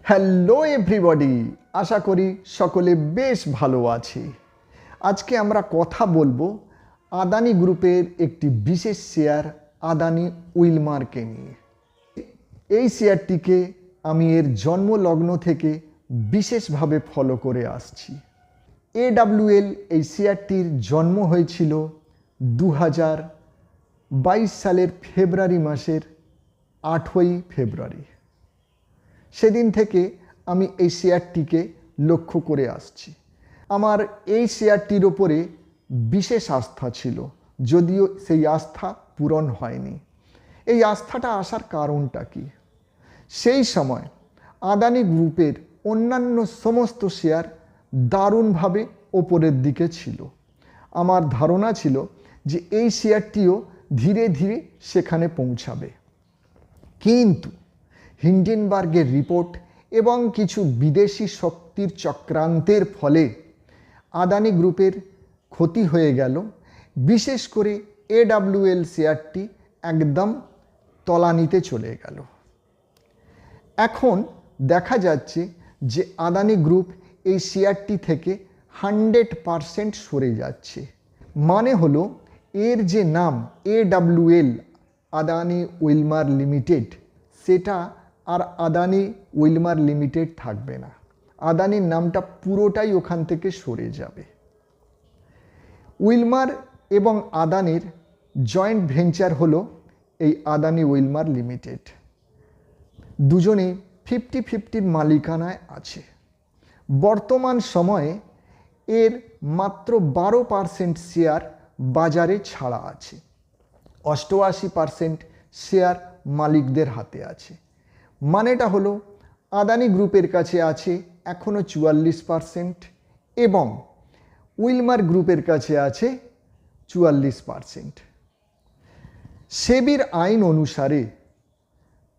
Hello everybody, আশা করি সকলে বেশ ভালো আছে। আজকে আমরা কথা বলবো আদানি গ্রুপের একটি বিশেষ শেয়ার আদানি উইলমারকে নিয়ে। এই শেয়ারটিকে আমি এর জন্মলগ্ন থেকে বিশেষভাবে ফলো করে আসছি। AWL এই শেয়ারটির জন্ম হয়েছিল 2022 সালের ফেব্রুয়ারি মাসের 8ই ফেব্রুয়ারি। সেদিন থেকে আমি এই শেয়ারটিকে লক্ষ্য করে আসছি। আমার এই শেয়ারটির ওপরে বিশেষ আস্থা ছিল, যদিও সেই আস্থা পূরণ হয়নি। এই আস্থাটা আসার কারণটা কি? সেই সময় আদানি গ্রুপের অন্যান্য সমস্ত শেয়ার দারুণভাবে ওপরের দিকে ছিল। আমার ধারণা ছিল যে এই শেয়ারটিও ধীরে ধীরে সেখানে পৌঁছাবে, কিন্তু হিন্ডেনবার্গের রিপোর্ট এবং কিছু বিদেশি শক্তির চক্রান্তের ফলে আদানি গ্রুপের ক্ষতি হয়ে গেল। বিশেষ করে AWL শেয়ারটি একদম তলানিতে চলে গেল। এখন দেখা যাচ্ছে যে আদানি গ্রুপ এই শেয়ারটি থেকে 100% সরে যাচ্ছে। মানে হলো এর যে নাম AWL, আদানি উইলমার লিমিটেড, সেটা আর আদানি উইলমার লিমিটেড থাকবে না। আদানির নামটা পুরোটাই ওখান থেকে সরে যাবে। উইলমার এবং আদানির জয়েন্ট ভেঞ্চার হলো এই আদানি উইলমার লিমিটেড। দুজনে 50-50 মালিকানায় আছে। বর্তমান সময়ে এর মাত্র 12% শেয়ার বাজারে ছাড়া আছে। 88% শেয়ার মালিকদের হাতে আছে। মানেটা হলো আদানি গ্রুপের কাছে আছে এখনও 44% এবং উইলমার গ্রুপের কাছে আছে 44%। সেবির আইন অনুসারে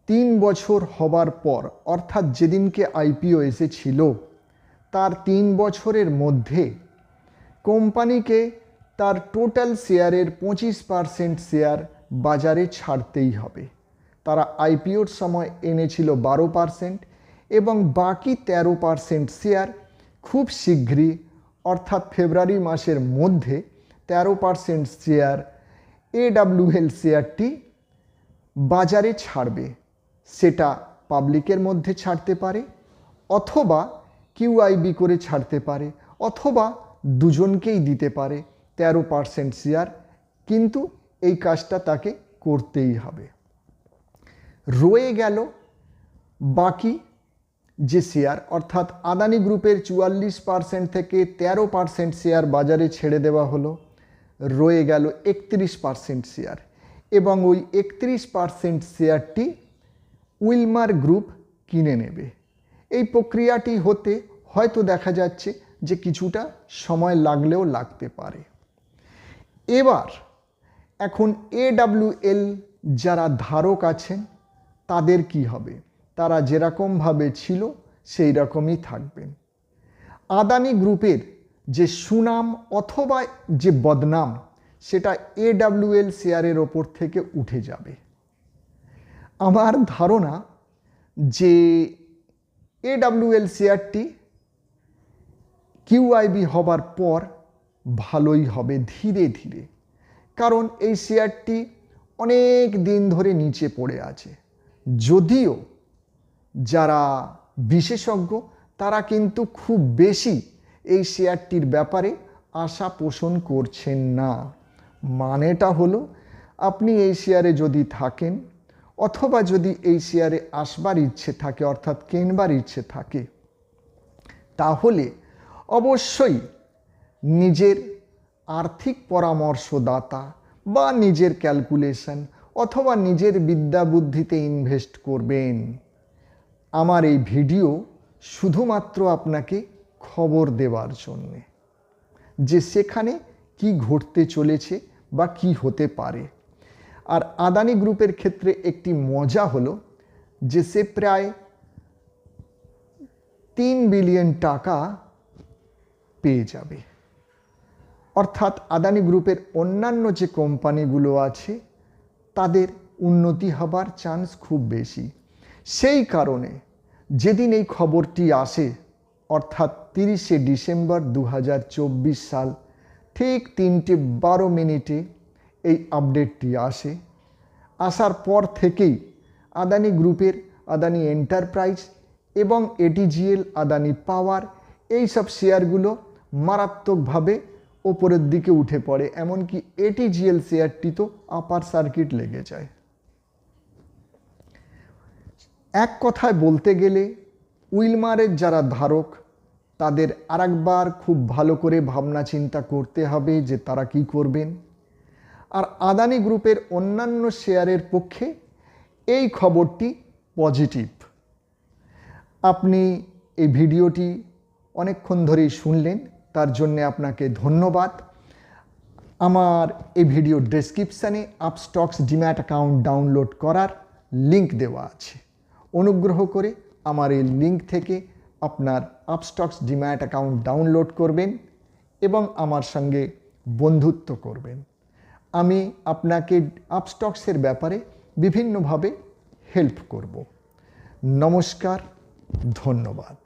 3 বছর হবার পর, অর্থাৎ যেদিনকে IPO এসেছিল তার 3 বছরের মধ্যে কোম্পানিকে তার টোটাল শেয়ারের 25% শেয়ার বাজারে ছাড়তেই হবে। তারা IPOর সময় এনেছিল 12% এবং বাকি 13% শেয়ার খুব শীঘ্রই, অর্থাৎ ফেব্রুয়ারি মাসের মধ্যে 13% শেয়ার AWL শেয়ারটি বাজারে ছাড়বে। সেটা পাবলিকের মধ্যে ছাড়তে পারে, অথবা QIB করে ছাড়তে পারে, অথবা দুজনকেই দিতে পারে 13% শেয়ার, কিন্তু এই কাজটা তাকে করতেই হবে। রয়ে গেল বাকি যে শেয়ার, অর্থাৎ আদানি গ্রুপের 44% থেকে 13% শেয়ার বাজারে ছেড়ে দেওয়া হলো। রয়ে গেল 31% শেয়ার, এবং ওই 31% শেয়ারটি উইলমার গ্রুপ কিনে নেবে। এই প্রক্রিয়াটি হতে হয়তো দেখা যাচ্ছে যে কিছুটা সময় লাগলেও লাগতে পারে। এবার এখন AWL যারা ধারক আছেন তাদের কি হবে? তারা যেরকমভাবে ছিল সেই রকমই থাকবেন। আদানি গ্রুপের যে সুনাম অথবা যে বদনাম, সেটা AWL শেয়ারের ওপর থেকে উঠে যাবে। আমার ধারণা যে AWL শেয়ারটি QIB হবার পর ভালোই হবে ধীরে ধীরে, কারণ এই শেয়ারটি অনেক দিন ধরে নিচে পড়ে আছে। যদিও যারা বিশেষজ্ঞ তারা কিন্তু খুব বেশি এই শেয়ারটির ব্যাপারে আশা পোষণ করছেন না। মানেটা হলো আপনি এই শেয়ারে যদি থাকেন, অথবা যদি এই শেয়ারে আসবার ইচ্ছে থাকে, অর্থাৎ কেনবার ইচ্ছে থাকে, তাহলে অবশ্যই নিজের আর্থিক পরামর্শদাতা বা নিজের ক্যালকুলেশন অথবা নিজের বিদ্যা বুদ্ধিতে ইনভেস্ট করবেন। আমার এই ভিডিও শুধুমাত্র আপনাকে খবর দেওয়ার জন্যে যে সেখানে কি ঘটতে চলেছে বা কি হতে পারে। আর আদানি গ্রুপের ক্ষেত্রে একটি মজা হলো যে সে প্রায় 3 বিলিয়ন টাকা পেয়ে যাবে। অর্থাৎ আদানি গ্রুপের অন্যান্য যে কোম্পানিগুলো আছে তাদের উন্নতি হবার চান্স খুব বেশি। সেই কারণে যেদিন এই খবরটি আসে অর্থাৎ 30শে ডিসেম্বর 2024 সাল ঠিক 3:12 এই আপডেটটি আসে। আসার পর থেকেই আদানি গ্রুপের আদানি এন্টারপ্রাইজ এবং এটিজিএল আদানি পাওয়ার এই সব শেয়ারগুলো মারাত্মকভাবে ওপরের দিকে উঠে পড়ে, এমনকি এটিজিএল শেয়ারটি তো আপার সার্কিট লেগে যায়। এক কথায় বলতে গেলে উইলমারের যারা ধারক তাদের আরেকবার খুব ভালো করে ভাবনা চিন্তা করতে হবে যে তারা কি করবেন। আর আদানি গ্রুপের অন্যান্য শেয়ারের পক্ষে এই খবরটি পজিটিভ। আপনি এই ভিডিওটি অনেকক্ষণ ধরেই শুনলেন, তার জন্যে আপনাকে ধন্যবাদ। আমার এই ভিডিও ডেসক্রিপশানে আপস্টক্স ডিম্যাট অ্যাকাউন্ট ডাউনলোড করার লিঙ্ক দেওয়া আছে। অনুগ্রহ করে আমার এই লিঙ্ক থেকে আপনার আপস্টক্স ডিম্যাট অ্যাকাউন্ট ডাউনলোড করবেন এবং আমার সঙ্গে বন্ধুত্ব করবেন। আমি আপনাকে আপস্টক্সের ব্যাপারে বিভিন্নভাবে হেল্প করব। নমস্কার, ধন্যবাদ।